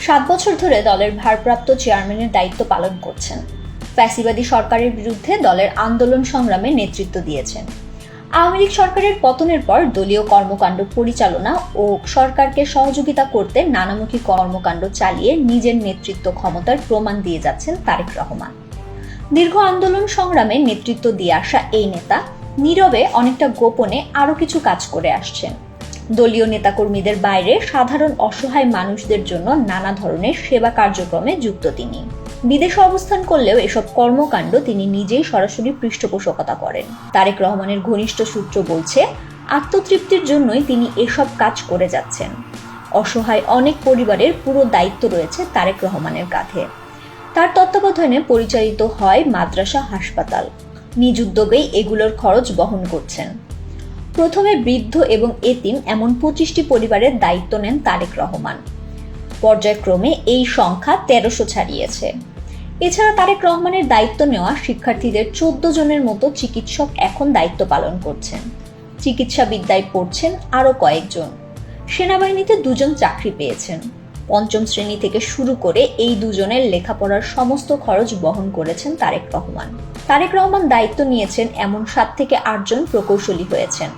7 বছর ধরে দলের ভারপ্রাপ্ত চেয়ারম্যানের দায়িত্ব পালন করছেন। ফ্যাসিবাদী সরকারের বিরুদ্ধে দলের আন্দোলন সংগ্রামে নেতৃত্ব দিয়েছেন। আওয়ামী লীগ সরকারের পতনের পর দলীয় কর্মকাণ্ড পরিচালনা ও সরকারকে সহযোগিতা করতে নানামুখী কর্মকাণ্ড চালিয়ে নিজের নেতৃত্ব ক্ষমতার প্রমাণ দিয়ে যাচ্ছেন তারেক রহমান। দীর্ঘ আন্দোলন সংগ্রামে নেতৃত্ব দিয়ে আসা এই নেতা নীরবে অনেকটা গোপনে আরও কিছু কাজ করে আসছেন। দলীয় নেতাকর্মীদের বাইরে সাধারণ অসহায় মানুষদের জন্য নানা ধরনের সেবা কার্যক্রমে যুক্ত তিনি। বিদেশে অবস্থান করলেও এসব কর্মকাণ্ড তিনি নিজেই সরাসরি পৃষ্ঠপোষকতা করেন। তারেক রহমানের ঘনিষ্ঠ সূত্র বলছে, আত্মতৃপ্তির জন্যই তিনি এসব কাজ করে যাচ্ছেন। অসহায় অনেক পরিবারের পুরো দায়িত্ব রয়েছে তারেক রহমানের কাঁধে। তার তত্ত্বাবধানে পরিচালিত হয় মাদ্রাসা, হাসপাতাল। নিজ উদ্যোগেই এগুলোর খরচ বহন করছেন। প্রথমে বৃদ্ধ এবং এতিম এমন 25টি পরিবারের দায়িত্ব নেন তারেক রহমান। পর্যায়ক্রমে এই সংখ্যা 1300 ছাড়িয়েছে। এছাড়া তারেক রহমানের দায়িত্ব নেওয়া শিক্ষার্থীদের 14 জনের মতো চিকিৎসক এখন দায়িত্ব পালন করছেন। চিকিৎসা বিদ্যায় পড়ছেন আরও কয়েকজন। সেনাবাহিনীতে 2 জন চাকরি পেয়েছেন। 5ম শ্রেণী থেকে শুরু করে এই 2 জনের লেখাপড়ার সমস্ত খরচ বহন করেছেন তারেক রহমান। তারেক রহমান দায়িত্ব নিয়েছেন এমন 7 থেকে 8 জন প্রকৌশলী হয়েছেন।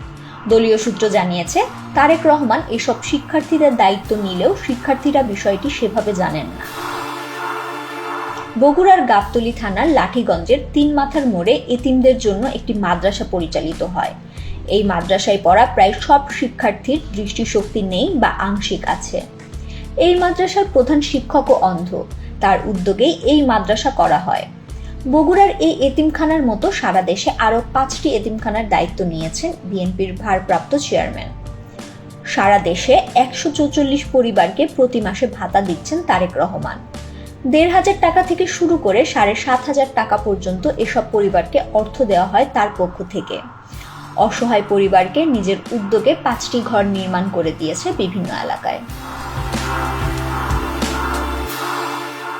দলীয় সূত্র জানিয়েছে, তারেক রহমান এসব শিক্ষার্থীদের দায়িত্ব নিলেও শিক্ষার্থীরা বিষয়টি সেভাবে জানেন না। বগুড়ার গাবতলী থানার লাঠিগঞ্জের 3 মাথার মোড়ে এতিমদের জন্য একটি মাদ্রাসা পরিচালিত হয়। এই মাদ্রাসায় পড়া প্রায় সব শিক্ষার্থীর দৃষ্টিশক্তি নেই বা আংশিক আছে। এই মাদ্রাসার প্রধান শিক্ষকও অন্ধ। তার উদ্যোগেই এই মাদ্রাসা করা হয়। বগুড়ার এই এতিমখানার মতো সারা দেশে আরও 5টি এতিমখানার দায়িত্ব নিয়েছেন বিএনপির ভারপ্রাপ্ত চেয়ারম্যান। সারা দেশে 144 পরিবারকে প্রতি মাসে ভাতা দিচ্ছেন তারেক রহমান। 1500 টাকা থেকে শুরু করে 7500 টাকা পর্যন্ত এসব পরিবারকে অর্থ দেওয়া হয় তার পক্ষ থেকে। অসহায় পরিবারকে নিজের উদ্যোগে 5টি ঘর নির্মাণ করে দিয়েছে বিভিন্ন এলাকায়।